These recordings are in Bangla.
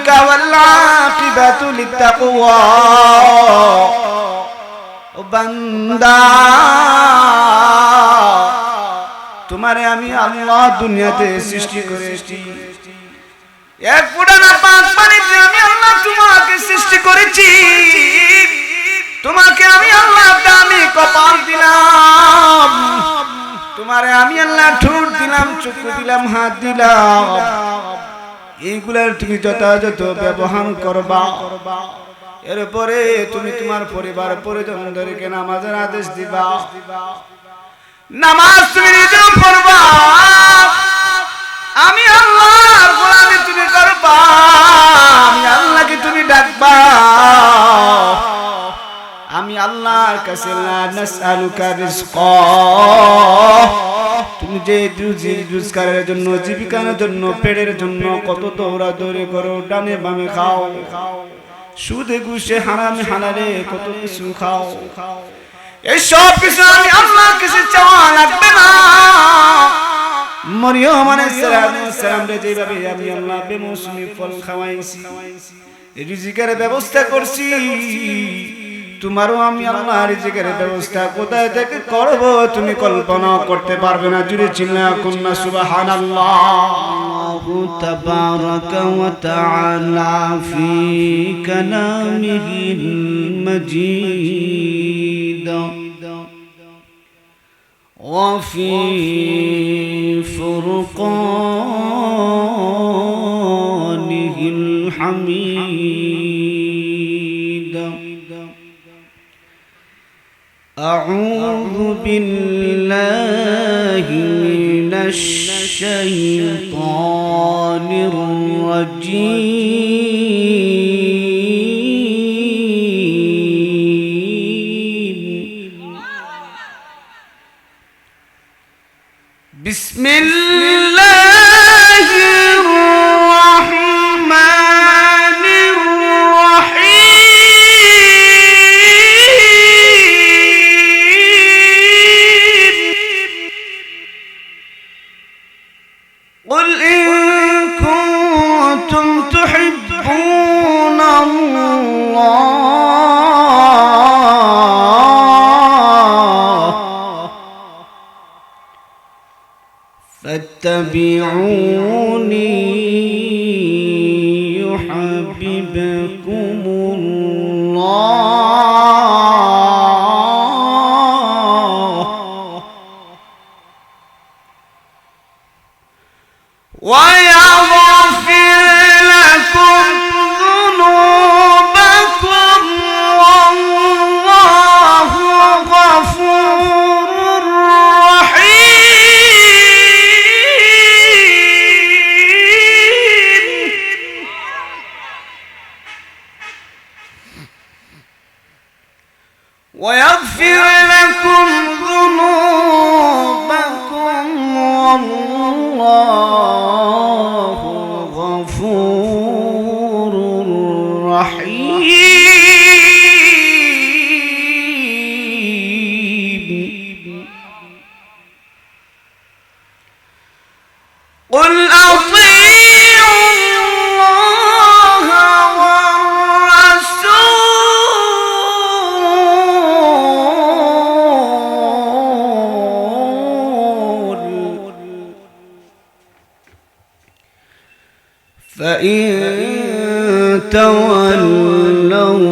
যালিকা ওয়াল আকিবাতু লিত্তাকওয়া। ও বান্দা, তোমারে আমি আল্লাহ দুনিয়াতে সৃষ্টি করেছি, এক ফোঁটা না পাক পানিতে আমি আল্লাহ তোমাকে সৃষ্টি করেছি। তোমাকে আমি আল্লাহ দামি কপাল দিলাম, তোমারে আমি আল্লাহ ঠোঁট দিলাম, চক্ষু দিলাম, হাত দিলাম। এইগুলার তুমি যথাযথ ব্যবহার করবা। এরপরে তুমি তোমার পরিবার পরিজনদেরকে নামাজের আদেশ দিবা। নামাজ তুমি নিজেও পড়বা, আমি আল্লাহর গোলামি তুমি করবা, আমি আল্লাহকে তুমি ডাকবা। আমি আল্লাহর কাছে লা নাসআলুকা রিজকা, তুমি যে রোজগারের জন্য, জীবিকার জন্য, পেটের জন্য কত দৌড়াদৌড়ি করো, ডানে বামে খাও, সুদে ঘুষে হারামে হালালে কত কিছু খাও, এই সব কিছু আমি আল্লাহর কাছে চাওয়া লাগবে না। মরিয়ম আলাইহিস সালাম রে যেভাবে আমি আল্লাহ বেমৌসুমি ফল খাওয়াইছি, রিজিকের ব্যবস্থা করছি, তোমারও আমি আল্লাহ রিজিকের ব্যবস্থা কোথায় থেকে করব তুমি কল্পনা করতে পারবে না। জুড়ে চিল্লা কুন্না সুবহানাল্লাহ। আল্লাহু তাবারাকা ওয়া তাআলা ফি কালামিহিল মাজিদ ওয়া ফি ফুরকানিহিল হামিদ। أعوذ بالله من الشيطان الرجيم. بسم الله الرحمن الرحيم. قل إن كنتم تحبون الله فاتبعوني يحببكم الله ويغفر لكم ذنوبكم والله غفور رحيم. ويغفر لكم ذنوبكم والله غفور رحيم. قل أطيعوا الله والرسول فإن تولوا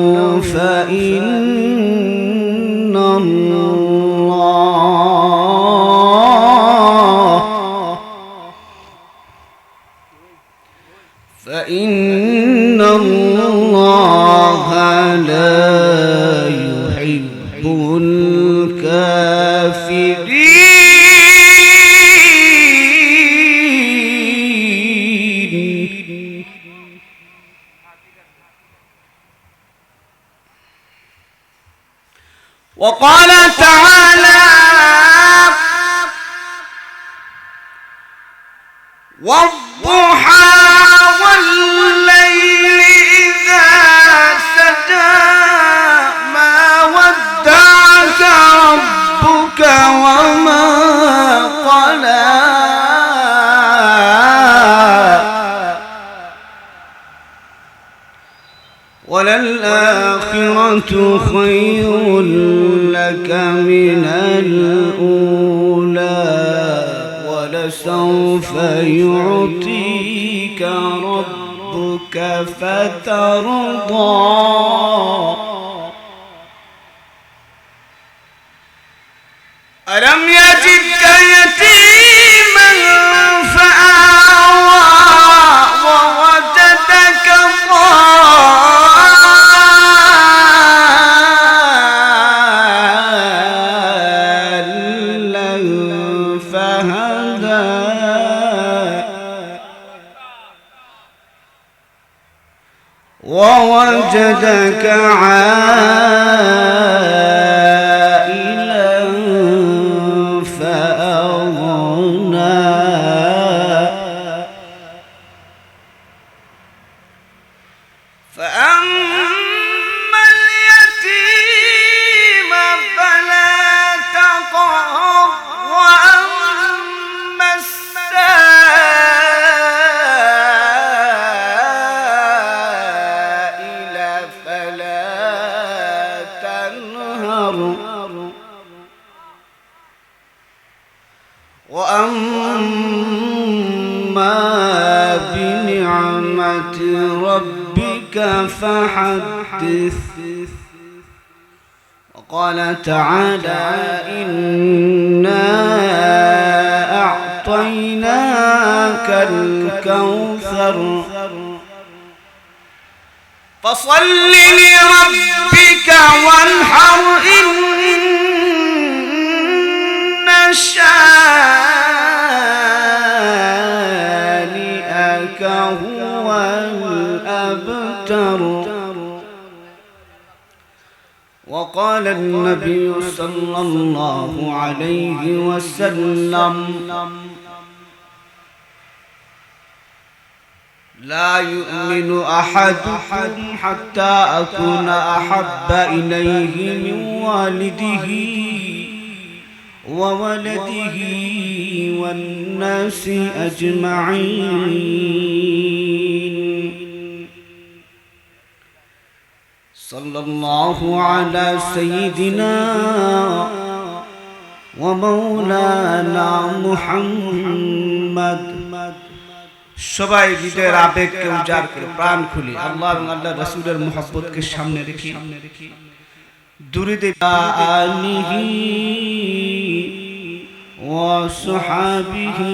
فإن الله لا يحب الكافرين. وقال تعالى والضحى والليل إذا سجى ما ودعك ربك وما قلى خير لك من الأولى ولسوف يعطيك ربك فترضى ألم يجدك يتيما فآوى ووجدك ضالا فهدى ووجدك عائلا فأغنى فأما اليتيم فلا تقهر وأما السائل فلا تنهر وأما بنعمة ربك فحدث وقال تعالى إنا أعطيناك الكوثر فصل لربك وانحر إن شانئك هو الأبتر وقال النبي صلى الله عليه وسلم لا يؤمن أحدكم حتى أكون أحب إليه من والده وولده والناس أجمعين صلى الله على سيدنا ومولانا محمد সবাই হৃদয়ের আবেগকে উজাড় করে প্রাণ খুলে আল্লাহ এবং আল্লাহর রাসূলের মুহাব্বতকে সামনে রেখে দুরূদ আলিহি ওয়া সুহাবিহি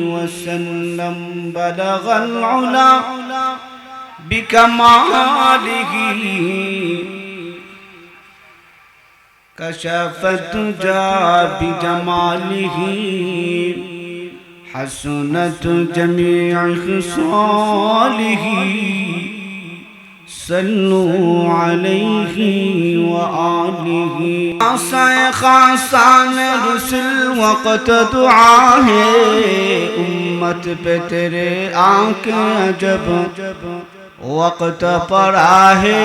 ওয়া সাল্লাম বালাগাল উলা বিকামালিহি কাশাফাত জা বিজামালিহি حسنت جميع خصاله صلوا عليه وآله خاصان رسل وقت دعا ہے امت پہ تیرے آنکھ عجب وقت پڑا ہے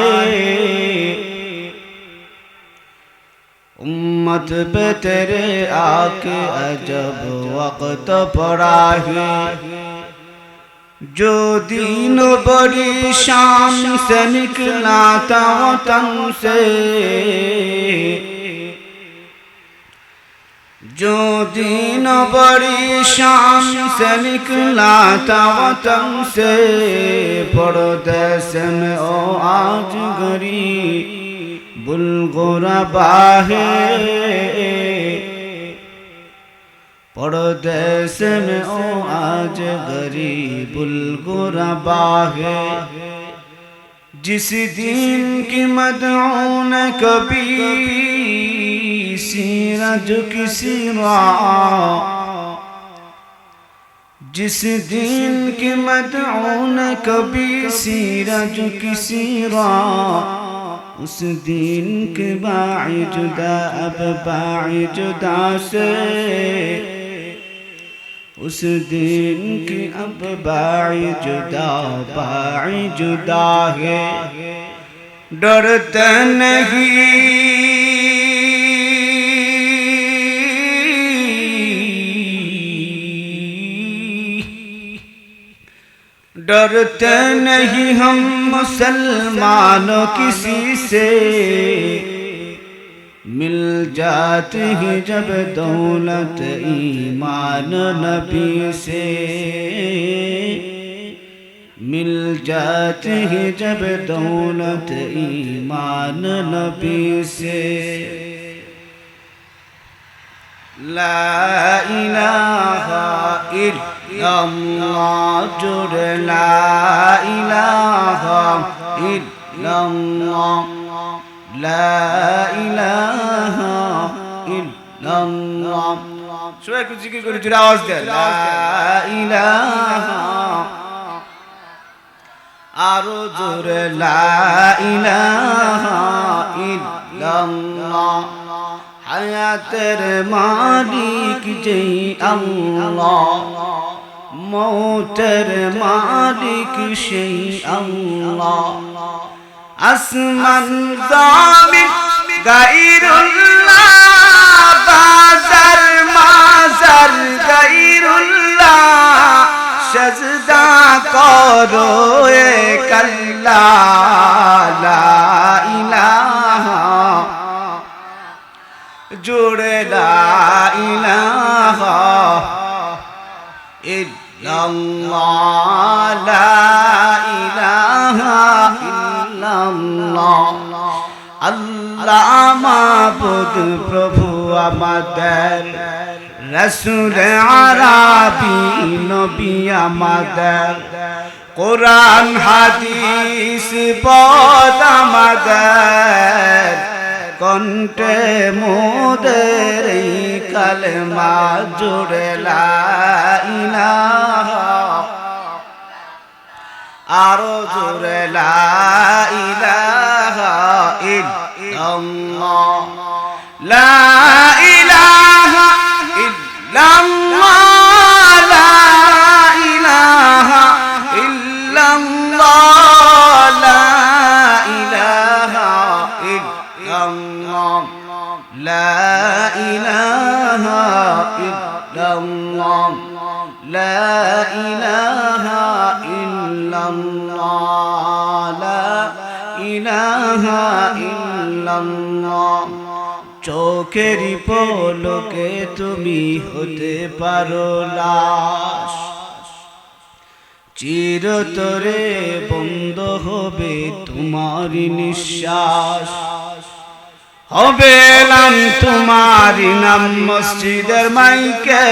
उम्मत पे तेरे आके अजब वक्त पड़ा है जो दीन बड़ी शान से निकला था वतन से जो दीन बड़ी शान से निकला था वतन से परदेस में ओ आज गरीब बुलगुरबा है परदेस में ओ आज गरीबुल गुरबा है जिस दिन की मदऊन कभी सीरज किसी जिस दिन की मदऊन कभी सीरज किसी उस दिन के बाई जुदा अब बाई जुदा से उस दिन की अब बाई जुदा है डरते नहीं डरते नहीं हम मुसलमानों किसी से, मिल जाती है जब दौलत ईमान नबी से, मिल जाती है जब दौलत ईमान नबी से। ला इलाहा इल्लल्लाह जुड़ ला इलाहा इल्लल्लाह, ला इलाहा इल्लल्लाह। সবাই একটু জিকির করে জোরে আওয়াজ দেন, লা ইলাহা, আরো জোরে লা ইলাহা ইল্লাল্লাহ। হায়াতের মালিক যেই আল্লাহ, মৌতের মালিক সেই আল্লাহ। আসমান জামিন গায়রুল্লাহ, বাজার মাজার গায়রুল্লাহ, সাজদা করো এক আল্লাহ। লা ইলাহা জোরে লা ইলাহা ইল্লাল্লাহ, লা ইলাহা ইল্লাল্লাহ। আল্লাহ মাবুদ প্রভু আমাদের, রাসূল আরবি নবী আমাদের, কোরআন হাদিস পথ আমাদের, কণ্ঠে মোদের কালেমা জুড়ে লা ইলাহা, আরো জুড়ে লা ইলাহা ইল্লাল্লাহ, লা ইলাহা ইল্লাল্লাহ, লা ইলাহা ইল্লাল্লাহ, লা ইলাহা ইল্লাল্লাহ, লা ইলাহা ইল্লাল্লাহ, লা ইলাহা ইল্লাল্লাহ, লা ইলাহা ইল্লাল্লাহ। চোখেরই পলকে তুমি হতে পারো লাশ, চিরতরে বন্ধ হবে তোমারি নিঃশ্বাস, হবে নাম তোমারি নাম মসজিদের মাইকে,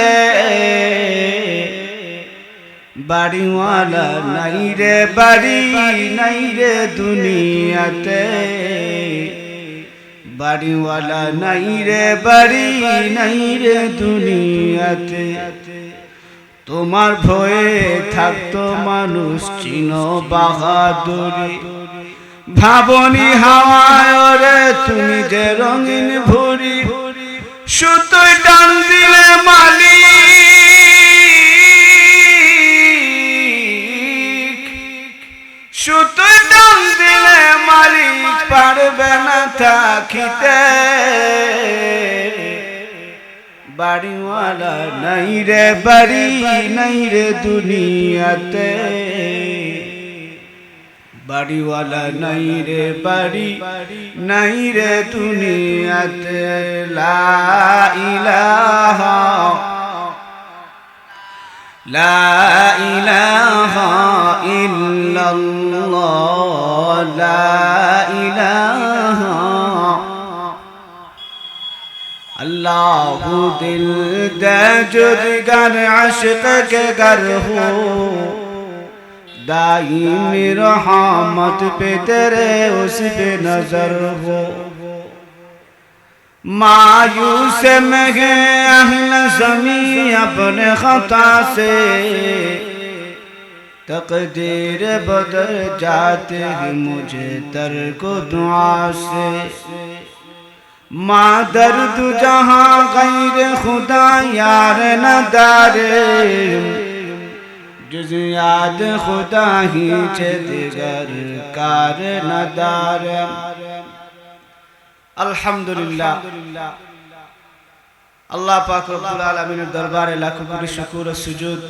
বাড়িওয়ালা নাই রে বাড়ি নাই রে দুনিয়াতে, বাড়িওয়ালা নাই রে বাড়ি নাই রে দুনিয়াতে। তোমার ভয়ে থাকতো মানুষ চিনো বাহাদুরি, ভাবনি হাওয়ায় রে তুমি যে রঙিন ভুরি, সুতোয় টান দিলে মালিক, সুতোয় টান দিলে মালিক পারবে না থাকিতে, বাড়িওয়ালা নাই রে বাড়ি নাই রে দুনিয়াতে, বাড়িওয়ালা নাই রে বাড়ি নাই রে দুনিয়াতে। লা ইলাহা লা ইলাহা ইল্লাল্লাহ, লা ইলাহা। अल्लाह दिल दे जुदगर अश्क के गर हो, दाईम रहमत पे तेरे उस पे नजर हो। मायूस में है अहल ज़मी अपने खता से, तकदीर बदल जाते हैं मुझे तर्क दुआ से। माँ दर्द जहाँ गैर खुदा यार न दारे, जुज़ याद खुदा ही चे दिगर कार न दारे। अल्हम्दुलिल्लाह, अल्लाह पाक रब्बुल आलमीन दरबारे लाखों कोटि शुक्र और सुजूद।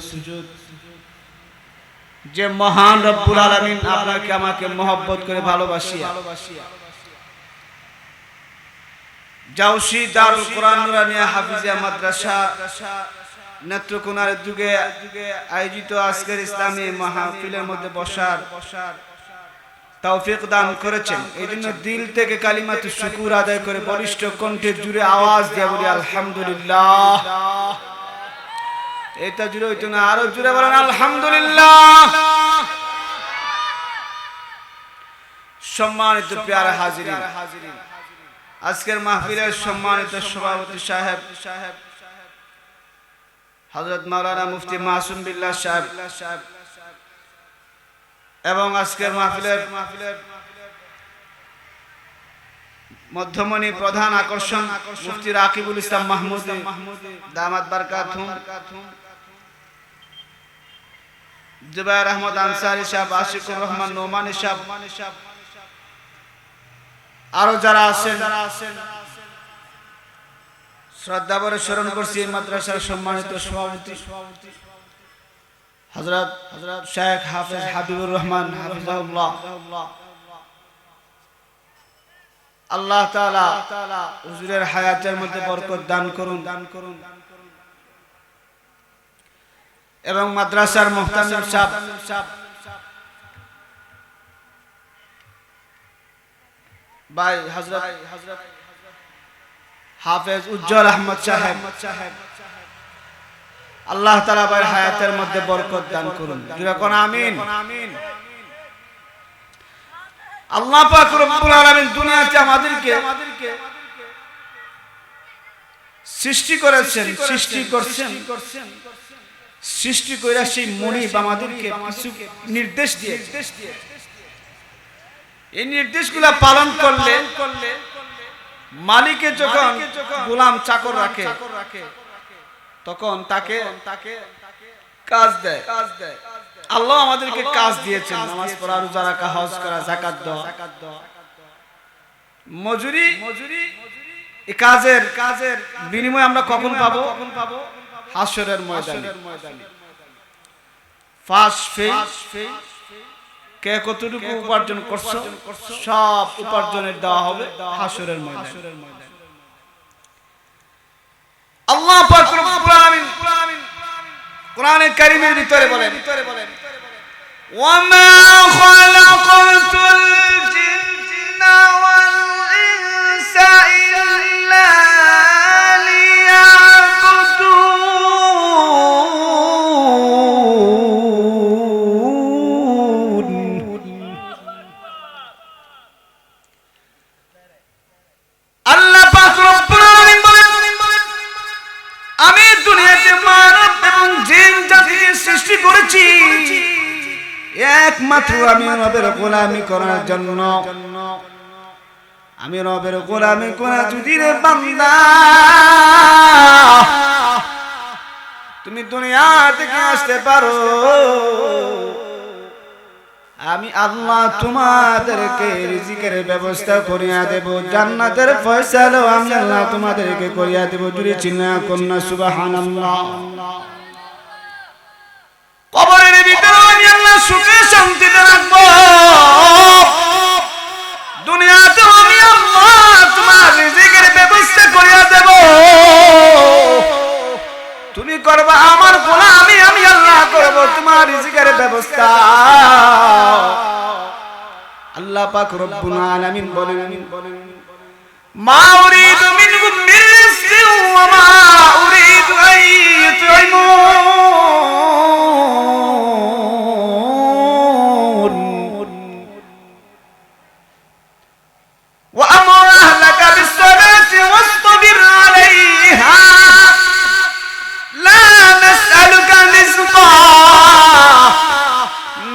যে মহান রব্বুল আলামিন আপনাকে আমাকে মহব্বত করে ভালোবাসিয়া জাউসি দারুল কোরআন নুরানিয়া হাফিজিয়া মাদ্রাসা নেত্রকোনার যুগে আয়োজিত আজকের ইসলামী মাহফিলের মধ্যে বসার তৌফিক দান করেছেন। এই জন্য দিল থেকে কালিমাতু শুকুর আদায় করে বলিষ্ঠ কণ্ঠে জুড়ে আওয়াজ দিয়ে বলি আলহামদুলিল্লাহ। এটা জুড়ে হইতো না, আরো জুড়ে বলেন আলহামদুলিল্লাহ। সম্মানিত প্রিয় হাজিরিন, আজকের মাহফিলের সম্মানিত সভাপতি সাহেব হযরত মাওলানা মুফতি মাসুম বিল্লাহ সাহেব এবং আজকের মাহফিলের মধ্যমণি প্রধান আকর্ষণ মুফতি রাকিবুল ইসলাম মাহমুদ দামাত বারকাতুহুম, জুবায়ের আহমদ আনসারী সাহেব, আশিকুর রহমান নোমানী সাহেব, আরো যারা আছেন শ্রদ্ধা ভরে স্মরণ করছি মাদ্রাসার সম্মানিত সভাপতি হযরত শেখ হাফেজ হাবিবুর রহমান হাফিজাহুল্লাহ। আল্লাহ তাআলা হুজুরের হায়াতের মধ্যে বরকত দান করুন এবং মাদ্রাসার মুহতামিম সাহেব ভাই হযরত হাফেজ উজ্জ্বল আহমদ সাহেব, আল্লাহ তাআলা ভাই হায়াতের মধ্যে বরকত দান করুন। যখন আমিন। আল্লাহ পাক রব্বুল আলামিন দুনিয়াতে আমাদেরকে সৃষ্টি করেছেন, সৃষ্টি করছেন, সৃষ্টি কইরা সেই মনিব আমাদেরকে কিছু নির্দেশ দিয়েছে। এই নির্দেশগুলো পালন করলে মালিকে যখন গোলাম চাকর রাখে তখন তাকে কাজ দেয়। আল্লাহ আমাদেরকে কাজ দিয়েছেন, নামাজ পড়া, রোজা রাখা, হজ করা, যাকাত দেওয়া, মজুরি। এই কাজের বিনিময় আমরা কখন পাবো? হাসরের ময়দানে। ফার্স্ট ফেজ কে কতটুকু উপার্জন করছো সব উপার্জনের দেওয়া হবে হাসরের ময়দানে। আল্লাহ পাক রব্বুল আলামিন কোরআনে কারীমের ভিতরে বলেন, ওয়ামা খালাকাতুল জিন্না ওয়াল ইনসা ইল্লা একমাত্র আমি রবের গোলামি করার জন্য। আমি রবের গোলামি করা যদি রে বান্দা তুমি দুনিয়া থেকে আসতে পারো, আমি আল্লাহ তোমাদেরকে রিজিকের ব্যবস্থা করিয়া দেব, জান্নাতের ফয়সালা আমি আল্লাহ তোমাদেরকে করিয়া দেব। জুড়ে চিন্না কন্যা সুবহানাল্লাহ। কবরের ভিতরে আমি আল্লাহ সুখে শান্তিতে রাখবো, দুনিয়াতে আমি আল্লাহ তোমার রিজিকের ব্যবস্থা করিয়া দেব। তুমি করবা আমার গোলামি, আমি আল্লাহ করব তোমার রিজিকের ব্যবস্থা। আল্লাহ পাক রব্বুল আলামিন বলেন, মা উরিদু মিনহুম মিন রিজকিন ওয়া মা উরিদু আন ইউতঈমুন ওয়া আমর আহলাকা বিস-সালাতি ওয়াসতাবির আলাইহা লা নাসআলুকা রিজকা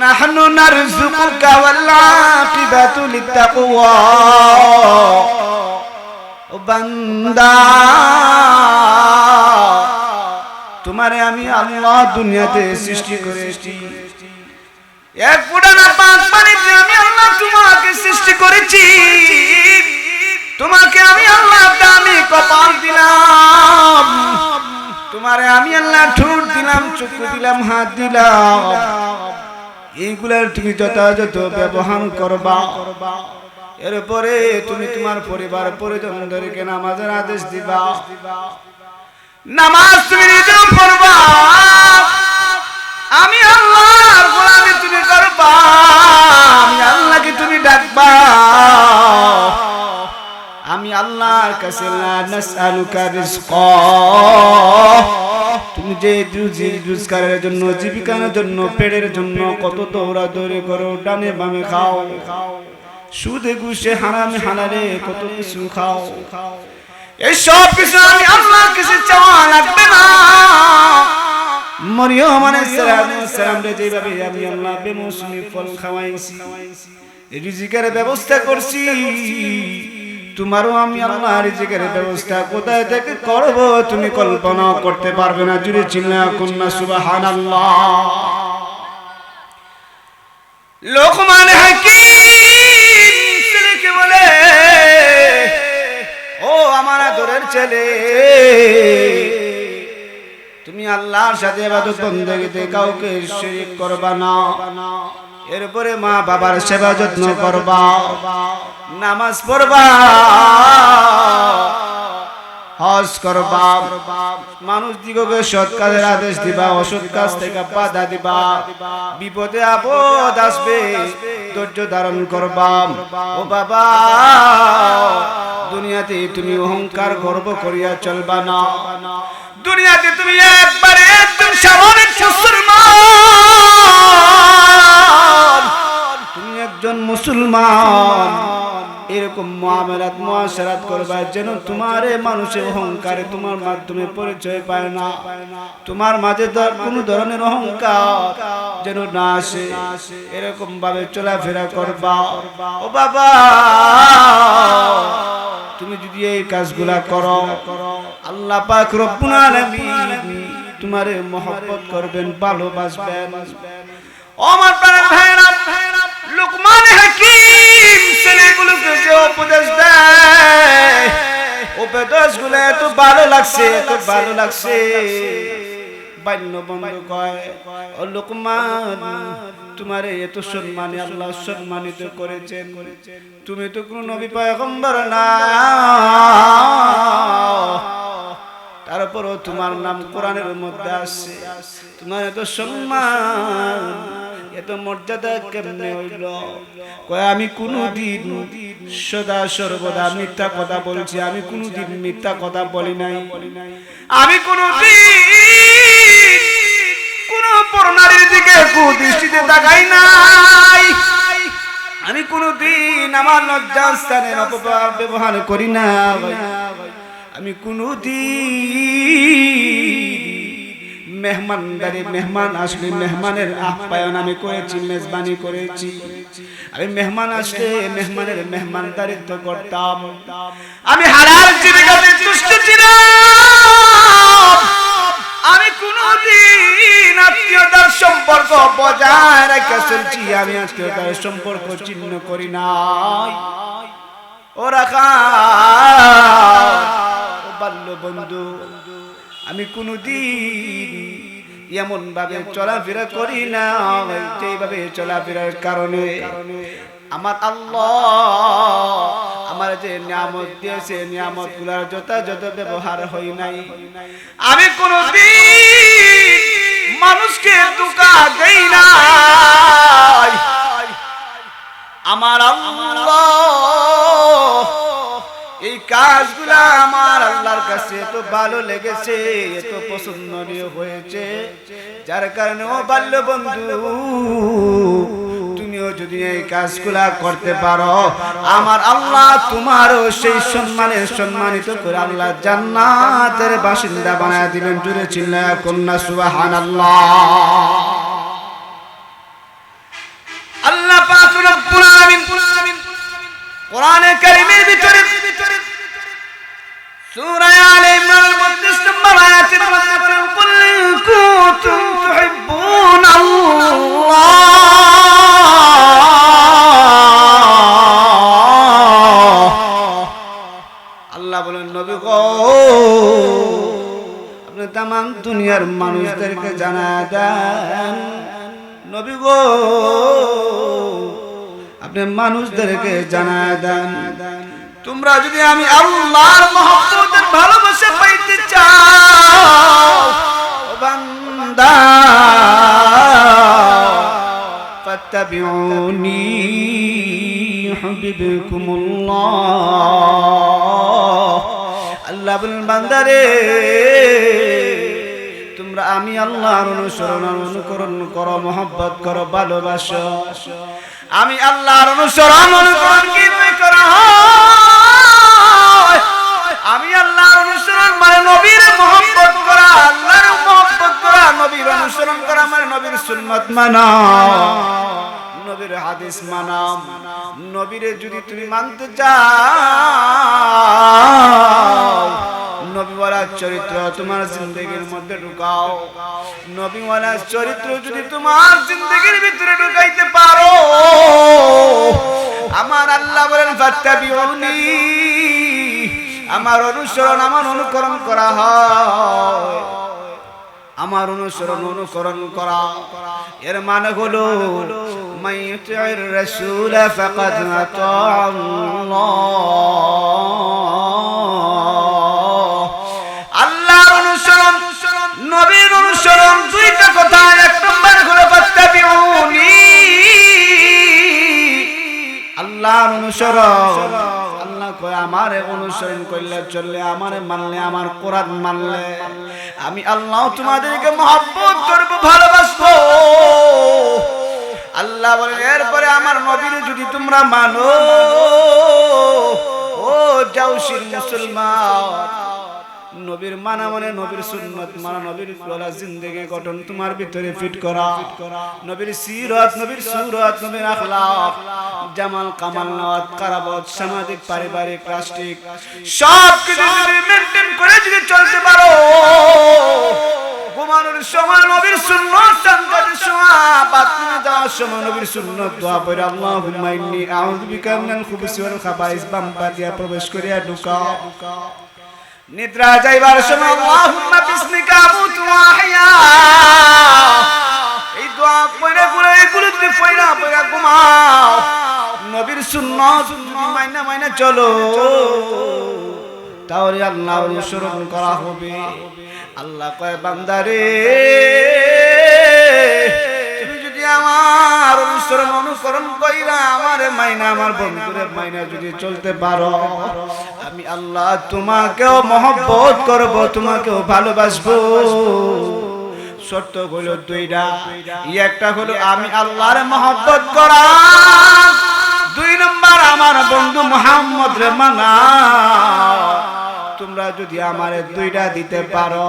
নাহনু নারযুকুকা ওয়াল আকিবাতু লিত-তাকওয়া। ও বান্দা, তোমারে আমি আল্লাহ দুনিয়াতে সৃষ্টি করেছি, এক ফোঁটা না পাক পানিতে আমি আল্লাহ তোমাকে সৃষ্টি করেছি। তোমাকে আমি আল্লাহ দামি কপাল দিলাম, তোমারে আমি আল্লাহ ঠোঁট দিলাম, চক্ষু দিলাম, হাত দিলাম। এইগুলার তুমি যথাযথ ব্যবহার করবা। এরপরে তুমি তোমার পরিবার পরিজনদেরকে নামাজের আদেশ দিবা। নামাজ তুমি নিজেও পড়বা, আমি আল্লাহর গোলামি তুমি করবা, আমি আল্লাহকে তুমি ডাকবা। আমি আল্লাহর কাছে লা নাসআলুকা রিজকা, তুমি যে রোজগারের জন্য জীবিকার জন্য পেটের জন্য কত দৌড়াদৌড়ি করো, ডানে বামে খাও, সুদে ঘুষে হারামে হালালে কত কিছু খাও, এই সব কিছু আমি আল্লাহর কাছে চাওয়া লাগবে না। মরিয়ম আলাইহিস সালাম রে যেভাবে আমি আল্লাহ বেমৌসুমি ফল খাওয়াইছি, রিজিকের ব্যবস্থা করছি, তোমারও আমি আল্লাহ রিজিকের ব্যবস্থা কোথায় থেকে করব তুমি কল্পনা করতে পারবে না। জুড়ে চিল্লা কন্যা সুবহানাল্লাহ। লোকমান হাকিম ছেলেকে বলে, ও আমার আদরের ছেলে, তুমি আল্লাহর সাথে ইবাদত বন্দেগীতে কাউকে শিরক করবা না। এরপরে মা বাবার সেবা যত্ন করবা, নামাজ পড়বা, হজ করবা, মানুষ দিগকে সৎ কাজের আদেশ দিবা, অসৎ কাজ থেকে বাধা দিবা, বিপদে আপদ আসবে ধৈর্য ধারণ করবা। ও বাবা, দুনিয়াতে তুমি অহংকার গর্ব করিয়া চলবা না। দুনিয়াতে তুমি একবারে একদম স্বাভাবিক মুসলমান, তুমি একজন মুসলমান, এরকম মুআমালাত মুআশারাত করবা যেন তোমার মানুষের অহংকারে তোমার মাধ্যমে পরিচয় পায় না, তোমার মাঝে কোনো ধরনের অহংকার যেন না আসে, এরকম ভাবে চলাফেরা করবা। ও বাবা, তুমি যদি এই কাজগুলা করো, আল্লাহ পাক রব্বুল আলামিন তোমারে মহব্বত করবেন, ভালোবাসবেন। ও আমার প্রাণের ভাইরা, লোকমান হাকিম ছেলেগুলোকে যে উপদেশ দেয়, উপদেশগুলো এত ভালো লাগছে, এত ভালো লাগছে। বাল্য বন্ধু কয়, ও লোকমান, তোমারে এত সম্মানে আল্লাহ সম্মানিত করেছেন, তুমি তো কোনো নবী পয়গম্বর না, তারপরও তোমার নাম কোরআনের মধ্যে আছে, তোমার এত সম্মান এত মর্যাদা কেমনে হইল? কয়, আমি কোনদিন সদা সর্বদা মিথ্যা কথা বলছি, আমি কোনদিন মিথ্যা কথা বলি নাই, আমি কোনদিন কোন পরনারীর দিকে কুদৃষ্টিতে তাকাই নাই, আমি কোনদিন আমার লজ্জাস্থানের অপব্যবহার করি না, আমি কোনদিন মেহমানদারি, মেহমান আসলে মেহমানের আপ্যায়ন আমি করেছি, মেজবানি করেছি, আমি মেহমান আসলে মেহমানের মেহমানদারিত্ব করতাম, আমি হালাল জীবিকাতে তুষ্ট ছিলাম, আমি কোনদিন আত্মীয়তার সম্পর্ক বজায় রেখে চলছি, আমি আত্মীয়তার সম্পর্ক ছিন্ন করি নাই। ও রাখা বাল্য বন্ধু, আমি কোনদিন এমন ভাবে চলাফেরা করি না যেভাবে চলাফেরার কারণে আমার আল্লাহ আমার যে নিয়ামত দিয়েছে, নিয়ামত গুলার যথাযথ ব্যবহার হয় নাই। আমি কোনদিন মানুষকে ধোঁকা দেই না। আমার আল্লাহ এই কাজগুলা আমার আল্লাহর কাছে এত ভালো লেগেছে, এত পছন্দনীয় হয়েছে, যার কারণে ও বাল্য বন্ধু, তুমিও যদি এই কাজগুলা করতে পারো, আমার আল্লাহ তোমারও সেই সম্মানে সম্মানিত করে আল্লাহ জান্নাতের বাসিন্দা বানায় দিবেন। জুড়ে চিল্লায়া কন্যা সুবহানাল্লাহ। আল্লাহ পাক রব্বুল আলামিন কোরআনে কারীমের ভিতরে সূরা আলে ইমরানের 32 নম্বর আয়াতের মধ্যে বলেন, কুল ইন কুনতুম তুহিব্বুনাল্লাহ, আল্লাহ বলেন, নবী গো, আপনি তামাম দুনিয়ার মানুষদেরকে জানায় দেন, নবী গো আপনি মানুষদেরকে জানায় দেন তোমরা যদি আমি আল্লাহর মহব্বতের ভালোবাসা পাইতে চাও ও বান্দা ফাত্তাবিউনি ইউহিব্বুকুমুল্লাহ আল্লাহ বলেন বান্দারে তোমরা আমি আল্লাহর অনুকরণ করো মহব্বত করো ভালোবাসো আমি আল্লাহর অনুকরণ কিভাবে করা হয় আমি আল্লাহর অনুসরণ মানে নবীর মহব্বত করা আল্লাহর মহব্বত করা নবীর অনুসরণ করা মানে নবীর সুন্নাত মানা নবীর হাদিস মানা নবীরে যদি তুমি মানতে চাও নবীওয়ালার চরিত্র তোমার জিন্দেগির মধ্যে ঢুকাও নবীওয়ালার চরিত্র যদি তোমার জিন্দেগির ভিতরে ঢুকাইতে পারো আমার আল্লাহ বলেন ফাত্তাবিউনি আমার অনুসরণ আমার অনুকরণ করা হয় আমার অনুকরণ করা এর মানে হলো মাইয়ুতির রাসূল ফাকাদ আতাআল্লাহ আল্লাহর অনুসরণ নবীর অনুসরণ দুইটা কথা এক নম্বর হলো ফাত্তাবিউনি আল্লাহর অনুসরণ আল্লাহ কয় আমারে অনুসরণ করলে চললে আমারে মানলে আমার কোরআন মানলে আমি আল্লাহ তোমাদেরকে মহব্বত করব ভালোবাসবো আল্লাহ বলেন এরপরে আমার নবীরে যদি তোমরা মানো ও জাউশির মুসলমান নবীর মানা মানে নবীর সুন্নাত মানা নবীর ওয়ালা জিন্দেগি গঠন তোমার ভিতরে ফিট করা নবীর সিরাত নবীর সুরাত নবীর আখলাক জামাল কামাল নওয়াত কারাবত সামাজিক পারিবারিক রাষ্ট্রিক সব কিছু যদি মেইনটেইন করে যদি চলতে পারো ঘুমানোর সময় নবীর সুন্নাত সন্তানের সময় বাথরুমে যাওয়ার সময় নবীর সুন্নাত দোয়া পড়ে আল্লাহুম্মা ইন্নী আউযু বিকা মিনাল খুবুসি ওয়াল খাবাইস বাম্পা দিয়া প্রবেশ করিয়া ঢুকা নিদ্রা যাইবার সময় আল্লাহুম্মা বিসমিকা আমুতু ওয়া আহইয়া এই দোয়া পড়ে পড়ে এগুলো যদি পড়া ঘুমাও নবীর সুন্নাত মাইনা চলো তাহলে আল্লাহর অনুসরণ করা হবে আল্লাহ কয় বান্দারে তুমি যদি আমার অনুকরণ কইরা আমারে মাইনা আমার বন্ধুরে মাইনা যদি চলতে পারো আমি আল্লাহ তোমাকেও মহব্বত করব তোমাকেও ভালোবাসবো শর্ত হলো দুইটা একটা হলো আমি আল্লাহর মহব্বত করা দুই নম্বর আমার বন্ধু মুহাম্মদ রে মানা তোমরা যদি আমারে দুইটা দিতে পারো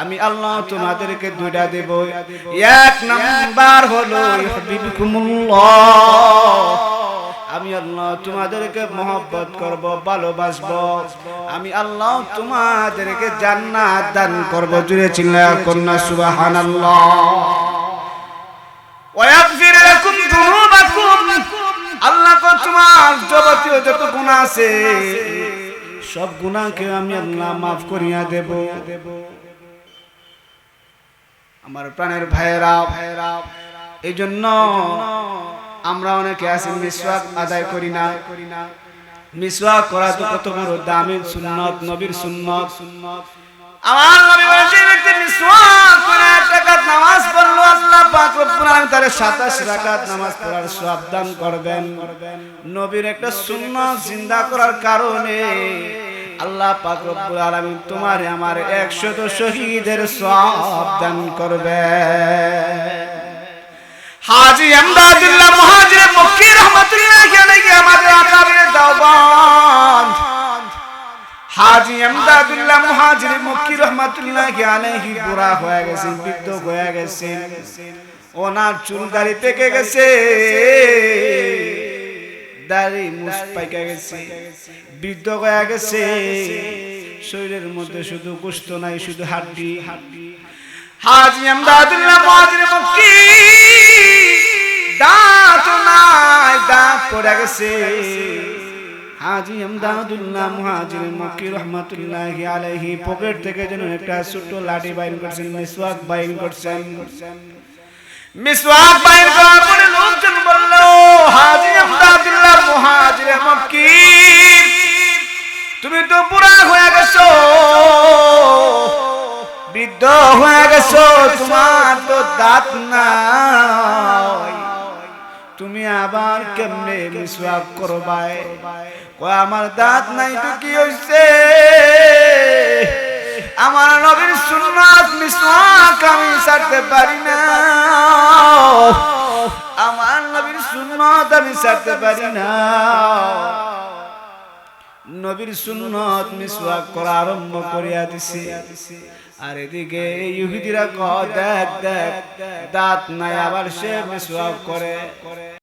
আমি আল্লাহ তোমাদেরকে দুইটা দেব এক নাম্বার হলো ইউহিব্বুকুমুল্লাহ আমি আল্লাহ তোমাদেরকে মহব্বত করব ভালোবাসবো আমি আল্লাহ তোমাদেরকে জান্নাত দান করব জুড়ে চিল্লায়া কন্না সুবহানাল্লাহ ওয়া ইয়াগফির লাকুম যুনুবাকুম আল্লাহ কো তোমার যাবতীয় যত গুনাহ আছে সব গুনাহকে আমি আল্লাহ maaf করিয়া দেব আমার প্রাণের ভাইরা এইজন্য আমরা অনেকে আছি মিসওয়াক আদায় করি না মিসওয়াক করা তো কত বড় দামি সুন্নাত নবীর সুন্নাত আমার নবী বলেছেন ব্যক্তি মিসওয়াক করে রাকাত নামাজ পড়লো আল্লাহ পাক রব্বুল আলামিন তার 27 রাকাত নামাজ পড়ার সওয়াব দান করবেন নবীর একটা সুন্নাত জিন্দা করার কারণে আল্লাহ পাক রব্বুল আলামিন তোমার আমার 100 শহীদের সওয়াব দান করবেন হাজী আমদাদুল্লাহ মুহাজির মক্কি রাহমাতুল্লাহি আলাইহি আমাদের আকাবির দাওবান হাজী আমদাদুল্লাহ মুহাজির মক্কি রাহমাতুল্লাহি আলাইহি বুড়া হয়ে গেছেন বৃদ্ধ হয়ে গেছেন ওনার চুল দাড়ি পেকে গেছে দাড়ি মুছ পাইকা গেছে বৃদ্ধ হয়ে গেছে শরীরের মধ্যে শুধু গোশত নাই শুধু হাড্ডি হাজী আমদাদুল্লাহ মুহাজির মক্কি দাঁত নাই দাঁত পড়ে গেছে হাজী আমদাদুল্লাহ মুহাজির মক্কি রাহমাতুল্লাহি আলাইহি পকেট থেকে যেন একটা ছোট লাঠি বাইর করছেন মিসওয়াক বাইর করছেন মিসওয়াক বাইর করার পরে লোকজন বলল, হাজী আব্দুল্লাহ মুহাজির মক্কি, তুমি তো বুড়া হয়ে গেছো, বৃদ্ধ হয়ে গেছো, তোমার তো দাঁত নাই, তুমি আবার কেমনে মিসওয়াক করবাই? কয় আমার দাঁত নাই তো কি হইছে, আমার নবীর সুন্নাত মিসওয়াক আমি ছাড়তে পারি না, আমার নবীর সুন্নাত আমি ছাড়তে পারি না। নবীর সুন্নাত মিসওয়াক করা আরম্ভ করিয়া দিছি। আর এদিকে ইহুদিরা কয়, দেখ দেখ দাঁত নাই, আবার সে মিসওয়াক করে।